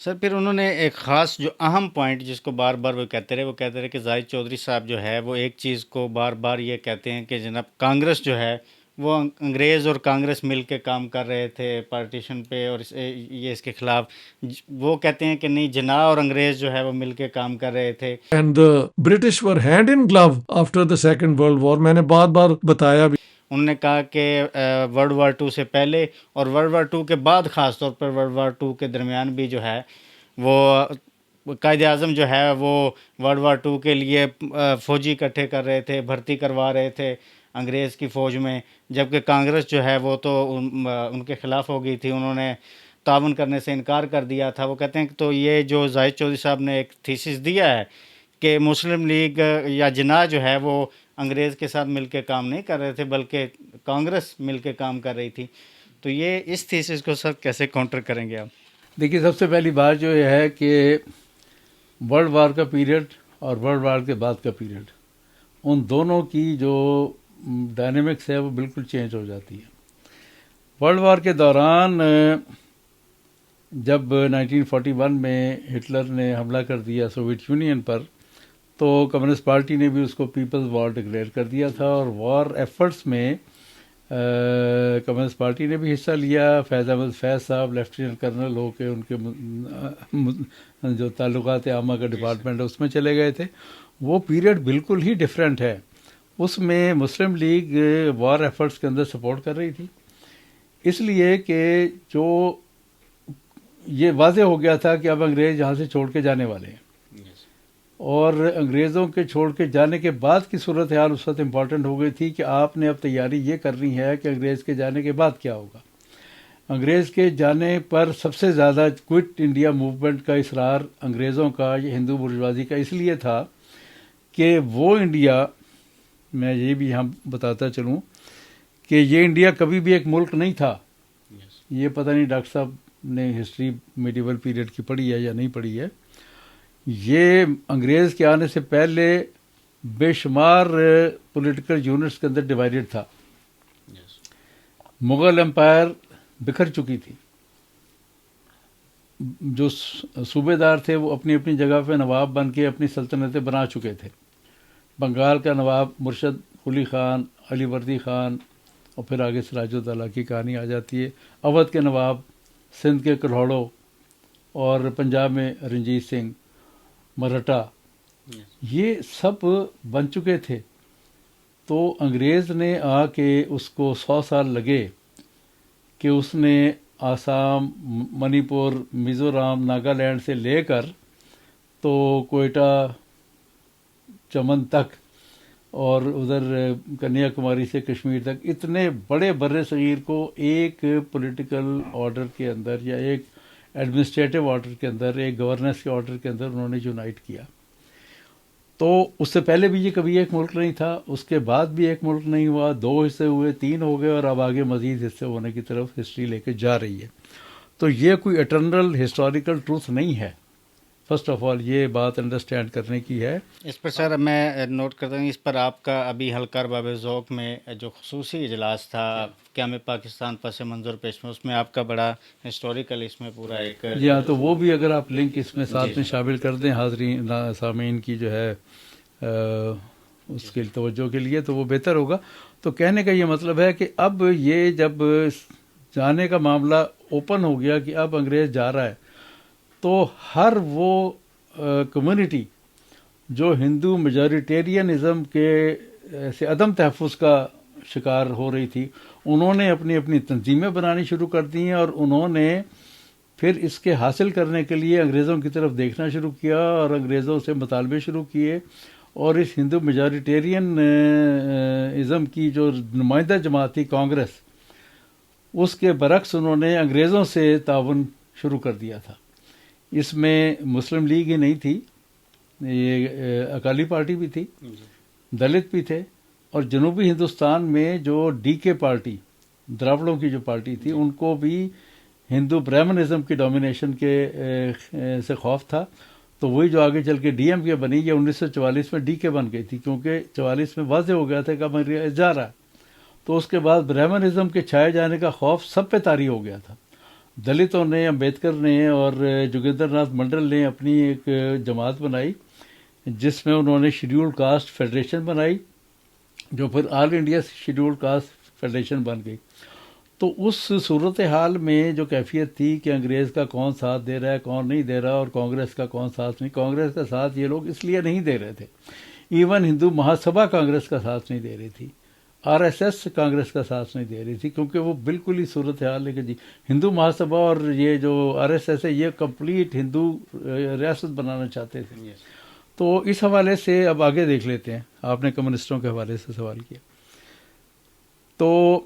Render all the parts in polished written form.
سر پھر انہوں نے ایک خاص جو اہم پوائنٹ جس کو بار بار وہ کہتے رہے کہ زاہد چودھری صاحب جو ہے وہ ایک چیز کو بار بار یہ کہتے ہیں کہ جناب کانگریس جو ہے وہ انگریز اور کانگریس مل کے کام کر رہے تھے پارٹیشن پہ، اور یہ اس کے خلاف وہ کہتے ہیں کہ نہیں، جناح اور انگریز جو ہے وہ مل کے کام کر رہے تھے. And the British were hand in glove after the Second World War. میں نے بار بار بتایا بھی. انہوں نے کہا کہ ورلڈ وار 2 سے پہلے اور ورلڈ وار 2 کے بعد، خاص طور پر ورلڈ وار 2 کے درمیان بھی جو ہے وہ قائد اعظم جو ہے وہ ورلڈ وار 2 کے لیے فوجی اکٹھے کر رہے تھے، بھرتی کروا رہے تھے انگریز کی فوج میں، جبکہ کانگریس جو ہے وہ تو ان کے خلاف ہو گئی تھی، انہوں نے تعاون کرنے سے انکار کر دیا تھا. وہ کہتے ہیں کہ تو یہ جو زاہد چودھری صاحب نے ایک تھیسس دیا ہے کہ مسلم لیگ یا جناح جو ہے وہ انگریز کے ساتھ مل کے کام نہیں کر رہے تھے بلکہ کانگریس مل کے کام کر رہی تھی، تو یہ اس تھیسس کو سر کیسے کاؤنٹر کریں گے آپ؟ دیکھیے، سب سے پہلی بات جو یہ ہے کہ ورلڈ وار کا پیریڈ اور ورلڈ وار کے بعد کا پیریڈ، ان دونوں کی جو ڈائنامکس ہے وہ بالکل چینج ہو جاتی ہے. ورلڈ وار کے دوران جب 1941 میں ہٹلر نے حملہ کر دیا سوویت یونین پر، تو کمیونسٹ پارٹی نے بھی اس کو پیپلز وار ڈکلیئر کر دیا تھا، اور وار ایفرٹس میں کمیونسٹ پارٹی نے بھی حصہ لیا. فیض احمد فیض صاحب لیفٹیننٹ کرنل ہو کے ان کے جو تعلقات عامہ کا ڈپارٹمنٹ ہے اس میں چلے گئے تھے. وہ پیریڈ بالکل ہی ڈیفرنٹ ہے. اس میں مسلم لیگ وار ایفرٹس کے اندر سپورٹ کر رہی تھی، اس لیے کہ جو یہ واضح ہو گیا تھا کہ اب انگریز یہاں سے چھوڑ کے جانے والے ہیں، اور انگریزوں کے چھوڑ کے جانے کے بعد کی صورتحال اس وقت امپورٹنٹ ہو گئی تھی کہ آپ نے اب تیاری یہ کرنی ہے کہ انگریز کے جانے کے بعد کیا ہوگا. انگریز کے جانے پر سب سے زیادہ کوئٹ انڈیا موومنٹ کا اصرار انگریزوں کا، یہ ہندو برجوازی کا اس لیے تھا کہ وہ انڈیا، میں یہ بھی یہاں بتاتا چلوں کہ یہ انڈیا کبھی بھی ایک ملک نہیں تھا. یہ پتہ نہیں ڈاکٹر صاحب نے ہسٹری میڈیول پیریڈ کی پڑھی ہے یا نہیں پڑھی ہے. یہ انگریز کے آنے سے پہلے بے شمار پولیٹیکل یونٹس کے اندر ڈیوائیڈڈ تھا. مغل امپائر بکھر چکی تھی، جو صوبے دار تھے وہ اپنی اپنی جگہ پہ نواب بن کے اپنی سلطنتیں بنا چکے تھے. بنگال کا نواب مرشد قلی خان، علی وردی خان، اور پھر آگے سراج الدولہ کی کہانی آ جاتی ہے. اودھ کے نواب، سندھ کے کلہوڑو، اور پنجاب میں رنجیت سنگھ، مرہٹا، یہ سب بن چکے تھے. تو انگریز نے آ کے اس کو 100 سال لگے کہ اس نے آسام، منی پور، میزورام، ناگالینڈ سے لے کر تو کوئٹہ، چمن تک، اور ادھر کنیا کماری سے کشمیر تک، اتنے بڑے بر صغیر کو ایک پولیٹیکل آرڈر کے اندر یا ایک ایڈمنسٹریٹو آرڈر کے اندر، ایک گورننس کے آرڈر کے اندر انہوں نے یونائٹ کیا. تو اس سے پہلے بھی یہ کبھی ایک ملک نہیں تھا، اس کے بعد بھی ایک ملک نہیں ہوا، 2 حصے ہوئے، 3 ہو گئے، اور اب آگے مزید حصے ہونے کی طرف ہسٹری لے کے جا رہی ہے. تو یہ کوئی اٹرنل ہسٹوریکل ٹروتھ نہیں ہے. فرسٹ آف آل یہ بات انڈرسٹینڈ کرنے کی ہے. اس پر سر میں نوٹ کرتا ہوں، اس پر آپ کا ابھی ہلکا باب ذوق میں جو خصوصی اجلاس تھا قیام پاکستان پس منظر پیش میں، اس میں آپ کا بڑا ہسٹوریکل اس میں پورا ایک، جی ہاں، تو وہ بھی اگر آپ لنک اس میں ساتھ میں شامل کر دیں حاضرین سامعین کی جو ہے اس کے توجہ کے لیے، تو وہ بہتر ہوگا. تو کہنے کا یہ مطلب ہے کہ اب یہ جب جانے کا معاملہ اوپن ہو گیا کہ اب انگریز جا رہا ہے، تو ہر وہ کمیونٹی جو ہندو میجورٹیرینزم کے سے عدم تحفظ کا شکار ہو رہی تھی، انہوں نے اپنی اپنی تنظیمیں بنانی شروع کر دی ہیں، اور انہوں نے پھر اس کے حاصل کرنے کے لیے انگریزوں کی طرف دیکھنا شروع کیا اور انگریزوں سے مطالبے شروع کیے. اور اس ہندو میجورٹیرین ازم کی جو نمائندہ جماعت تھی کانگریس، اس کے برعکس انہوں نے انگریزوں سے تعاون شروع کر دیا تھا. اس میں مسلم لیگ ہی نہیں تھی، یہ اکالی پارٹی بھی تھی، دلت بھی تھے، اور جنوبی ہندوستان میں جو ڈی کے پارٹی، دراوڑوں کی جو پارٹی تھی، ان کو بھی ہندو برہمنزم کی ڈومینیشن کے سے خوف تھا، تو وہی جو آگے چل کے ڈی ایم کے بنی، یہ 1944 میں ڈی کے بن گئی تھی، کیونکہ 44 میں واضح ہو گیا تھا کہ امریکہ جا رہا ہے۔ تو اس کے بعد برہمنزم کے چھائے جانے کا خوف سب پہ طاری ہو گیا تھا۔ دلتوں نے، امبیدکر نے اور جوگیندر ناتھ منڈل نے اپنی ایک جماعت بنائی، جس میں انہوں نے شیڈیولڈ کاسٹ فیڈریشن بنائی، جو پھر آل انڈیا شیڈیولڈ کاسٹ فیڈریشن بن گئی۔ تو اس صورتحال میں جو کیفیت تھی کہ انگریز کا کون ساتھ دے رہا ہے، کون نہیں دے رہا، اور کانگریس کا کون ساتھ نہیں، کانگریس کا ساتھ یہ لوگ اس لیے نہیں دے رہے تھے، ایون ہندو مہاسبھا کانگریس کا ساتھ نہیں دے رہی تھی، آر ایس ایس کانگریس کا ساتھ نہیں دے رہی تھی، کیونکہ وہ بالکل ہی صورتحال ہے کہ جی ہندو مہاسبھا اور یہ جو آر ایس ایس ہے یہ کمپلیٹ ہندو ریاست بنانا چاہتے تھے۔ تو اس حوالے سے اب آگے دیکھ لیتے ہیں، آپ نے کمیونسٹوں کے حوالے سے سوال کیا، تو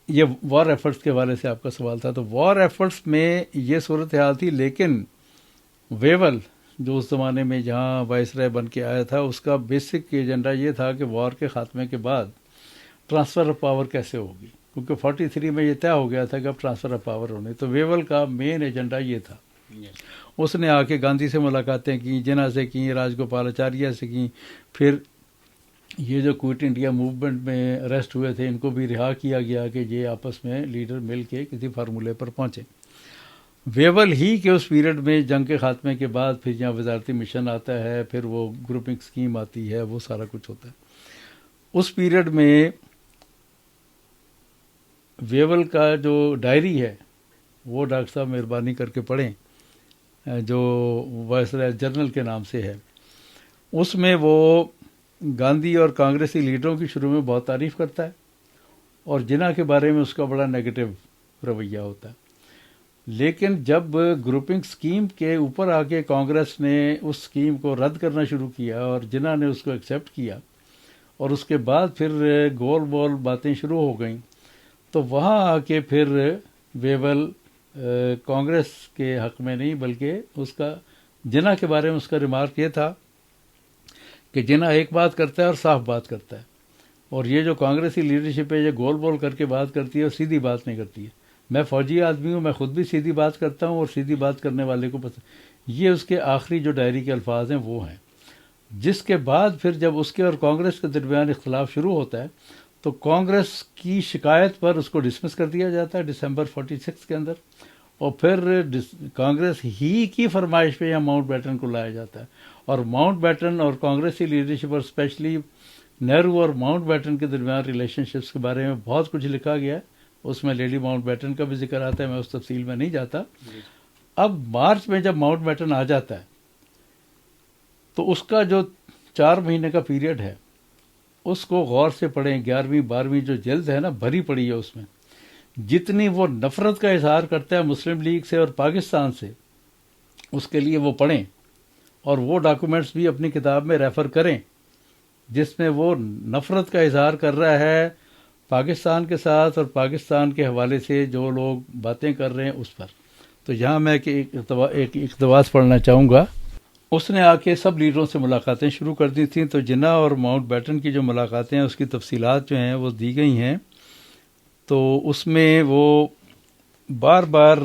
یہ وار ایفرٹس کے حوالے سے آپ کا سوال تھا۔ تو وار ایفرٹس میں یہ صورتحال تھی، لیکن ویول جو اس زمانے میں جہاں وائس رائے بن کے آیا تھا، اس کا بیسک ایجنڈا یہ تھا کہ وار کے خاتمے کے بعد ٹرانسفر آف پاور کیسے ہوگی، کیونکہ 43 میں یہ طے ہو گیا تھا کہ اب ٹرانسفر آف پاور ہونے، تو ویول کا مین ایجنڈا یہ تھا۔ اس نے آ کے گاندھی سے ملاقاتیں کی، جناح سے کی، راج گوپال آچاریہ سے کی، پھر یہ جو کوئٹ انڈیا موومنٹ میں اریسٹ ہوئے تھے ان کو بھی رہا کیا گیا کہ یہ آپس میں لیڈر مل کے کسی فارمولے پر پہنچے۔ ویول ہی کے اس پیریڈ میں جنگ کے خاتمے کے بعد پھر یہاں وزارتی مشن آتا ہے، پھر وہ گروپنگ اسکیم آتی ہے، وہ سارا کچھ ہوتا ہے۔ اس پیریڈ میں ویول کا جو ڈائری ہے وہ ڈاکٹر صاحب مہربانی کر کے پڑھیں، جو وائسرائے جنرل کے نام سے ہے، اس میں وہ گاندھی اور کانگریسی لیڈروں کی شروع میں بہت تعریف کرتا ہے، اور جناح کے بارے میں اس کا بڑا نیگیٹو رویہ ہوتا ہے۔ لیکن جب گروپنگ سکیم کے اوپر آ کے کانگریس نے اس سکیم کو رد کرنا شروع کیا اور جناح نے اس کو ایکسیپٹ کیا، اور اس کے بعد پھر گول بول باتیں شروع ہو گئیں، تو وہاں آ کے پھر ویول کانگریس کے حق میں نہیں بلکہ اس کا جناح کے بارے میں اس کا ریمارک یہ تھا کہ جناح ایک بات کرتا ہے اور صاف بات کرتا ہے، اور یہ جو کانگریسی لیڈرشپ ہے یہ گول بول کر کے بات کرتی ہے اور سیدھی بات نہیں کرتی ہے۔ میں فوجی آدمی ہوں، میں خود بھی سیدھی بات کرتا ہوں اور سیدھی بات کرنے والے کو پسند۔ یہ اس کے آخری جو ڈائری کے الفاظ ہیں وہ ہیں، جس کے بعد پھر جب اس کے اور کانگریس کے درمیان اختلاف شروع ہوتا ہے تو کانگریس کی شکایت پر اس کو ڈسمس کر دیا جاتا ہے دسمبر 46 کے اندر، اور پھر کانگریس ہی کی فرمائش پہ یہاں ماؤنٹ بیٹن کو لایا جاتا ہے، اور ماؤنٹ بیٹن اور کانگریسی لیڈرشپ اور اسپیشلی نہرو اور ماؤنٹ بیٹن کے درمیان ریلیشن شپس کے بارے میں بہت کچھ لکھا گیا ہے، اس میں لیڈی ماؤنٹ بیٹن کا بھی ذکر آتا ہے، میں اس تفصیل میں نہیں جاتا۔ اب مارچ میں جب ماؤنٹ بیٹن آ جاتا ہے تو اس کا جو 4 مہینے کا پیریڈ ہے اس کو غور سے پڑھیں، 11ویں 12ویں جو جلد ہے نا بھری پڑی ہے، اس میں جتنی وہ نفرت کا اظہار کرتا ہے مسلم لیگ سے اور پاکستان سے، اس کے لیے وہ پڑھیں اور وہ ڈاکومنٹس بھی اپنی کتاب میں ریفر کریں جس میں وہ نفرت کا اظہار کر رہا ہے پاکستان کے ساتھ اور پاکستان کے حوالے سے جو لوگ باتیں کر رہے ہیں اس پر۔ تو یہاں میں ایک اقتباس پڑھنا چاہوں گا۔ اس نے آ کے سب لیڈروں سے ملاقاتیں شروع کر دی تھیں، تو جناح اور ماؤنٹ بیٹن کی جو ملاقاتیں ہیں اس کی تفصیلات جو ہیں وہ دی گئی ہیں، تو اس میں وہ بار بار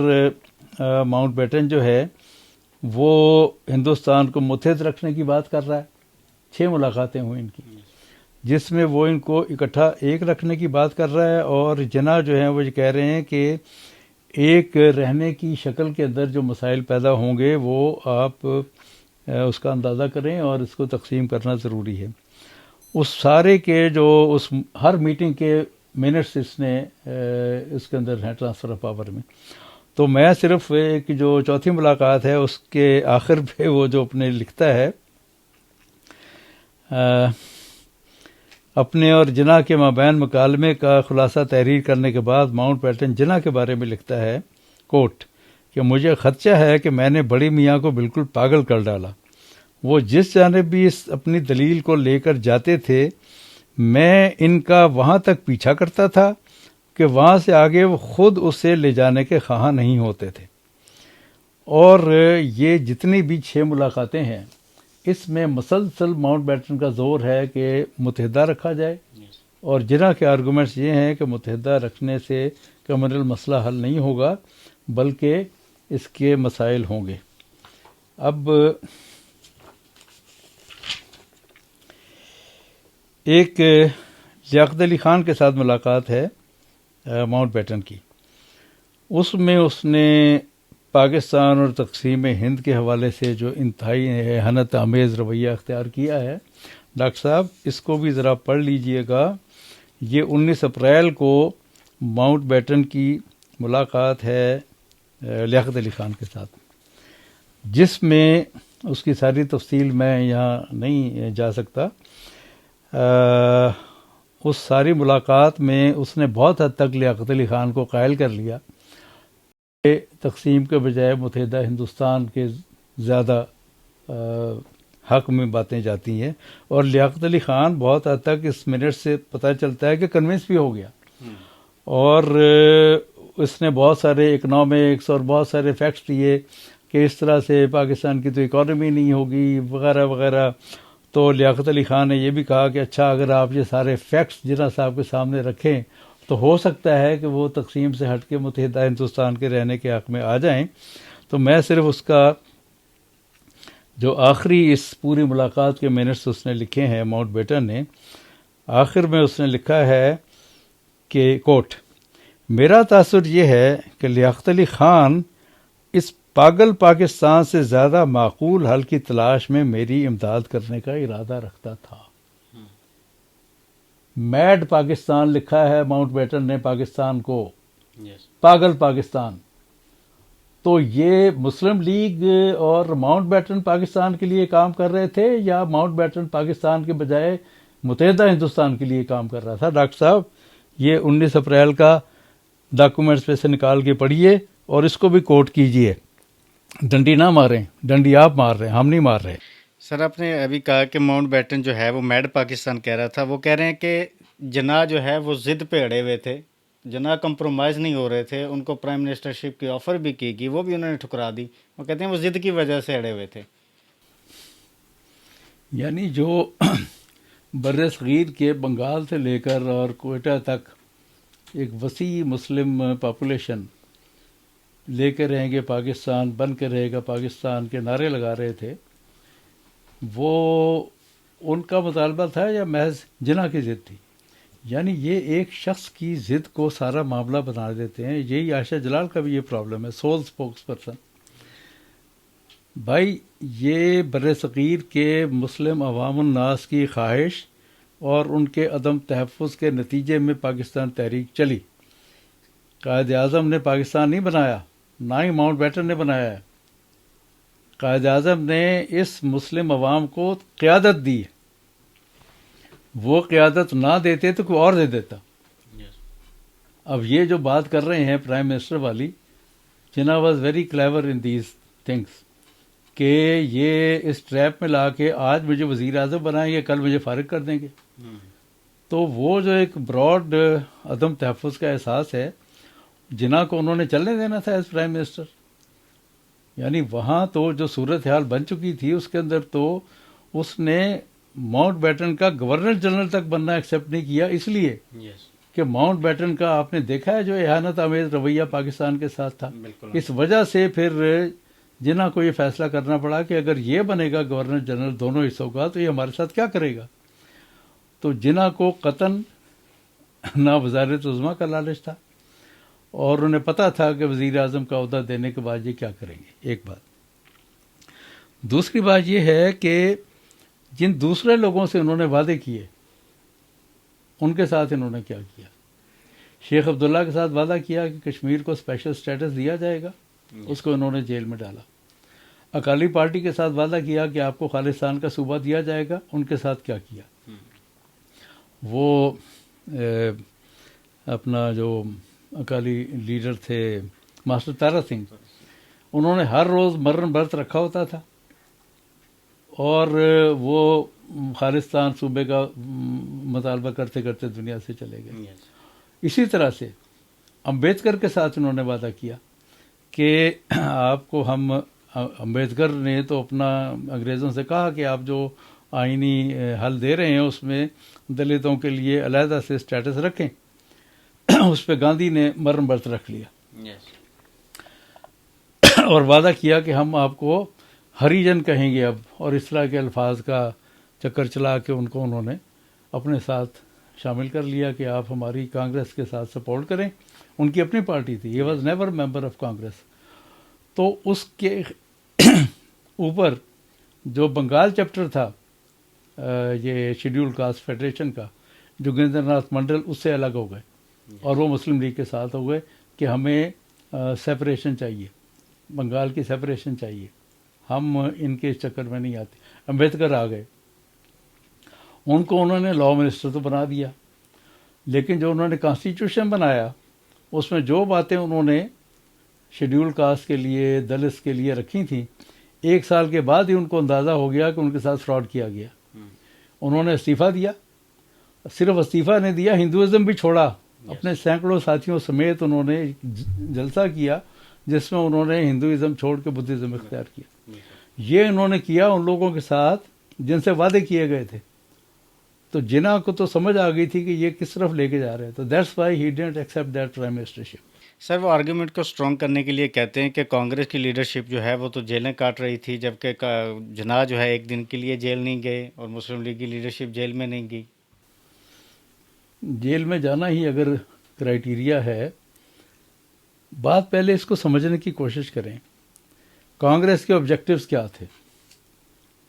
ماؤنٹ بیٹن جو ہے وہ ہندوستان کو متحد رکھنے کی بات کر رہا ہے۔ 6 ملاقاتیں ہوئیں ان کی، جس میں وہ ان کو اکٹھا ایک رکھنے کی بات کر رہا ہے، اور جناح جو ہیں وہ یہ کہہ رہے ہیں کہ ایک رہنے کی شکل کے اندر جو مسائل پیدا ہوں گے وہ آپ اس کا اندازہ کریں اور اس کو تقسیم کرنا ضروری ہے۔ اس سارے کے جو اس ہر میٹنگ کے منٹس اس نے اس کے اندر ہیں ٹرانسفر آف پاور میں۔ تو میں صرف ایک جو چوتھی ملاقات ہے اس کے آخر پہ وہ جو اپنے لکھتا ہے، اپنے اور جناح کے مابین مکالمے کا خلاصہ تحریر کرنے کے بعد ماؤنٹ بیٹن جناح کے بارے میں لکھتا ہے، کوٹ، کہ مجھے خدشہ ہے کہ میں نے بڑی میاں کو بالکل پاگل کر ڈالا۔ وہ جس جانب بھی اپنی دلیل کو لے کر جاتے تھے میں ان کا وہاں تک پیچھا کرتا تھا کہ وہاں سے آگے وہ خود اسے لے جانے کے خواہاں نہیں ہوتے تھے۔ اور یہ جتنی بھی 6 ملاقاتیں ہیں اس میں مسلسل ماؤنٹ بیٹن کا زور ہے کہ متحدہ رکھا جائے، اور جناح کے آرگومنٹس یہ ہیں کہ متحدہ رکھنے سے کمرل مسئلہ حل نہیں ہوگا، بلکہ اس کے مسائل ہوں گے. اب ایک لیاقت علی خان کے ساتھ ملاقات ہے ماؤنٹ بیٹن کی. اس میں اس نے پاکستان اور تقسیم ہند کے حوالے سے جو انتہائی احانت آمیز رویہ اختیار کیا ہے، ڈاکٹر صاحب اس کو بھی ذرا پڑھ لیجئے گا. یہ 19 اپریل کو ماؤنٹ بیٹن کی ملاقات ہے لیاقت علی خان کے ساتھ، جس میں اس کی ساری تفصیل میں یہاں نہیں جا سکتا. اس ساری ملاقات میں اس نے بہت حد تک لیاقت علی خان کو قائل کر لیا کہ تقسیم کے بجائے متحدہ ہندوستان کے زیادہ حق میں باتیں جاتی ہیں، اور لیاقت علی خان بہت حد تک اس منٹ سے پتہ چلتا ہے کہ کنونس بھی ہو گیا، اور اس نے بہت سارے اکنامکس اور بہت سارے فیکٹس دیے کہ اس طرح سے پاکستان کی تو اکانومی نہیں ہوگی وغیرہ وغیرہ. تو لیاقت علی خان نے یہ بھی کہا کہ اچھا اگر آپ یہ سارے فیکٹس جناح صاحب کے سامنے رکھیں تو ہو سکتا ہے کہ وہ تقسیم سے ہٹ کے متحدہ ہندوستان کے رہنے کے حق میں آ جائیں. تو میں صرف اس کا جو آخری اس پوری ملاقات کے منٹس اس نے لکھے ہیں ماؤنٹ بیٹن نے، آخر میں اس نے لکھا ہے کہ کوٹ، میرا تاثر یہ ہے کہ لیاقت علی خان اس پاگل پاکستان سے زیادہ معقول حل کی تلاش میں میری امداد کرنے کا ارادہ رکھتا تھا. میڈ پاکستان لکھا ہے ماؤنٹ بیٹن نے پاکستان کو، پاگل پاکستان. تو یہ مسلم لیگ اور ماؤنٹ بیٹن پاکستان کے لیے کام کر رہے تھے، یا ماؤنٹ بیٹن پاکستان کے بجائے متحدہ ہندوستان کے لیے کام کر رہا تھا؟ ڈاکٹر صاحب یہ 19 اپریل کا ڈاکومنٹس پہ سے نکال کے پڑھیے اور اس کو بھی کوٹ کیجئے. ڈنڈی نہ ماریں، ڈنڈی آپ مار رہے ہیں، ہم نہیں مار رہے. سر آپ نے ابھی کہا کہ ماؤنٹ بیٹن جو ہے وہ میڈ پاکستان کہہ رہا تھا، وہ کہہ رہے ہیں کہ جناح جو ہے وہ ضد پہ اڑے ہوئے تھے، جناح کمپرومائز نہیں ہو رہے تھے. ان کو پرائم منسٹر شپ کی آفر بھی کی گئی، وہ بھی انہوں نے ٹھکرا دی. وہ کہتے ہیں وہ ضد کی وجہ سے اڑے ہوئے تھے. یعنی جو بر صغیر کے بنگال سے لے کر اور کوئٹہ تک ایک وسیع مسلم پاپولیشن لے کے رہیں گے پاکستان، بن کے رہے گا پاکستان کے نعرے لگا رہے تھے، وہ ان کا مطالبہ تھا یا محض جناح کی ضد تھی؟ یعنی یہ ایک شخص کی ضد کو سارا معاملہ بنا دیتے ہیں. یہی عائشہ جلال کا بھی یہ پرابلم ہے، سول اسپوکس پرسن. بھائی یہ بر صغیر کے مسلم عوام الناس کی خواہش اور ان کے عدم تحفظ کے نتیجے میں پاکستان تحریک چلی. قائد اعظم نے پاکستان نہیں بنایا، نہ ہی ماؤنٹ بیٹن نے بنایا ہے. قائد اعظم نے اس مسلم عوام کو قیادت دی. وہ قیادت نہ دیتے تو کوئی اور دے دیتا. اب یہ جو بات کر رہے ہیں پرائم منسٹر والی، Jinnah was very clever in these things, کہ یہ اس ٹریپ میں لا کے آج مجھے وزیر اعظم بنائیں گے، کل مجھے فارغ کر دیں گے. تو وہ جو ایک براڈ عدم تحفظ کا احساس ہے، جناح کو انہوں نے چلنے دینا تھا ایز پرائم منسٹر. یعنی وہاں تو جو صورتحال بن چکی تھی اس کے اندر تو اس نے ماؤنٹ بیٹن کا گورنر جنرل تک بننا ایکسیپٹ نہیں کیا، اس لیے کہ ماؤنٹ بیٹن کا آپ نے دیکھا ہے جو احانت آمیز رویہ پاکستان کے ساتھ تھا. اس وجہ سے پھر جناح کو یہ فیصلہ کرنا پڑا کہ اگر یہ بنے گا گورنر جنرل دونوں حصوں کا تو یہ ہمارے ساتھ کیا کرے گا. تو جناح کو قطعاً نہ وزارت عظمیٰ کا لالچ تھا، اور انہیں پتہ تھا کہ وزیر اعظم کا عہدہ دینے کے بعد یہ کیا کریں گے. ایک بات. دوسری بات یہ ہے کہ جن دوسرے لوگوں سے انہوں نے وعدے کیے ان کے ساتھ انہوں نے کیا کیا. شیخ عبداللہ کے ساتھ وعدہ کیا کہ کشمیر کو اسپیشل سٹیٹس دیا جائے گا، اس کو انہوں نے جیل میں ڈالا. اکالی پارٹی کے ساتھ وعدہ کیا کہ آپ کو خالصتان کا صوبہ دیا جائے گا، ان کے ساتھ کیا کیا. وہ اپنا جو اکالی لیڈر تھے ماسٹر تارا سنگھ، انہوں نے ہر روز مرن برت رکھا ہوتا تھا اور وہ خالصتان صوبے کا مطالبہ کرتے کرتے دنیا سے چلے گئے. اسی طرح سے امبیڈکر کے ساتھ انہوں نے وعدہ کیا کہ آپ کو ہم، امبیڈکر نے تو اپنا انگریزوں سے کہا کہ آپ جو آئینی حل دے رہے ہیں اس میں دلتوں کے لیے علیحدہ سے اسٹیٹس رکھیں. اس پہ گاندھی نے مرن برت رکھ لیا. اور وعدہ کیا کہ ہم آپ کو ہریجن کہیں گے اب، اور اس طرح کے الفاظ کا چکر چلا کے ان کو انہوں نے اپنے ساتھ شامل کر لیا کہ آپ ہماری کانگریس کے ساتھ سپورٹ کریں. ان کی اپنی پارٹی تھی، he was never member of Congress. تو اس کے اوپر جو بنگال چیپٹر تھا یہ شیڈیول کاسٹ فیڈریشن کا، جوگیندر ناتھ منڈل، اس سے الگ ہو گئے اور وہ مسلم لیگ کے ساتھ ہو گئے کہ ہمیں سیپریشن چاہیے، بنگال کی سیپریشن چاہیے، ہم ان کے چکر میں نہیں آتے. امبیدکر آ گئے، ان کو انہوں نے لاء منسٹر تو بنا دیا، لیکن جو انہوں نے کانسٹیٹیوشن بنایا اس میں جو باتیں انہوں نے شیڈیول کاسٹ کے لیے، دلتس کے لیے رکھی تھیں، 1 سال کے بعد ہی ان کو اندازہ ہو گیا کہ ان کے ساتھ فراڈ کیا گیا. انہوں نے استعفیٰ دیا. صرف استعفیٰ نہیں دیا، ہندوازم بھی چھوڑا. اپنے سینکڑوں ساتھیوں سمیت انہوں نے جلسہ کیا جس میں انہوں نے ہندوازم چھوڑ کے بدھزم اختیار کیا. یہ انہوں نے کیا ان لوگوں کے ساتھ جن سے وعدے کیے گئے تھے. تو جناح کو تو سمجھ آ گئی تھی کہ یہ کس طرف لے کے جا رہے ہیں. تو that's why he didn't accept that prime ministership. Sir وہ آرگیومنٹ کو اسٹرانگ کرنے کے لیے کہتے ہیں کہ کانگریس کی لیڈرشپ جو ہے وہ تو جیلیں کاٹ رہی تھی، جبکہ جناح جو ہے ایک دن کے لیے جیل نہیں گئے اور مسلم لیگ کی لیڈرشپ جیل میں نہیں گئی. جیل میں جانا ہی اگر کرائیٹیریا ہے، بات پہلے اس کو سمجھنے کی کوشش کریں. کانگریس کے آبجیکٹیوز کیا تھے؟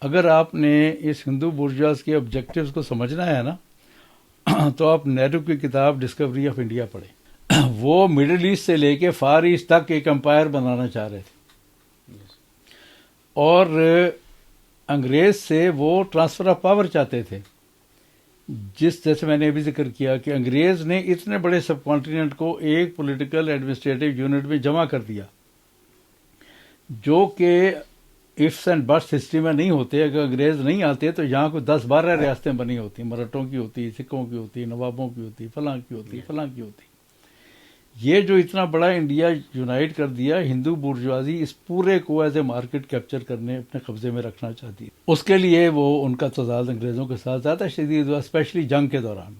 اگر آپ نے اس ہندو بورژواز کے آبجیکٹیوز کو سمجھنا ہے نا، تو آپ نہرو کی کتاب ڈسکوری آف انڈیا پڑھیں. وہ مڈل ایسٹ سے لے کے فار ایسٹ تک ایک امپائر بنانا چاہ رہے تھے، اور انگریز سے وہ ٹرانسفر آف پاور چاہتے تھے. جیسے میں نے ابھی ذکر کیا کہ انگریز نے اتنے بڑے سب کانٹیننٹ کو ایک پولیٹیکل ایڈمنسٹریٹو یونٹ میں جمع کر دیا، جو کہ ifs اینڈ بٹس ہسٹری میں نہیں ہوتے. اگر انگریز نہیں آتے تو یہاں کوئی 10-12 ریاستیں بنی ہوتی، مراٹھوں کی ہوتی، سکھوں کی ہوتی، نوابوں کی ہوتی، فلاں کی ہوتی، فلاں کی ہوتی. یہ جو اتنا بڑا انڈیا یونائٹ کر دیا، ہندو بورژوازی اس پورے کو ایز اے مارکیٹ کیپچر کرنے، اپنے قبضے میں رکھنا چاہتی ہے. اس کے لیے وہ ان کا تضاد انگریزوں کے ساتھ زیادہ شدید ہوا، اسپیشلی جنگ کے دوران.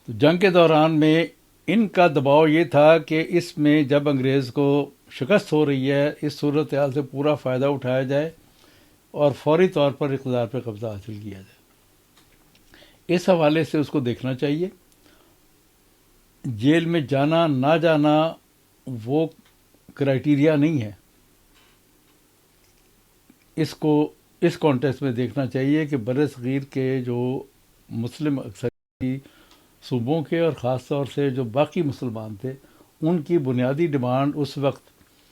تو جنگ کے دوران میں ان کا دباؤ یہ تھا کہ اس میں جب انگریز کو شکست ہو رہی ہے، اس صورتحال سے پورا فائدہ اٹھایا جائے اور فوری طور پر اقتدار پہ قبضہ حاصل کیا جائے. اس حوالے سے اس کو دیکھنا چاہیے. جیل میں جانا نہ جانا وہ کرائیٹیریا نہیں ہے. اس کو اس کانٹیکسٹ میں دیکھنا چاہیے کہ بر صغیر کے جو مسلم اکثریتی صوبوں کے اور خاص طور سے جو باقی مسلمان تھے، ان کی بنیادی ڈیمانڈ اس وقت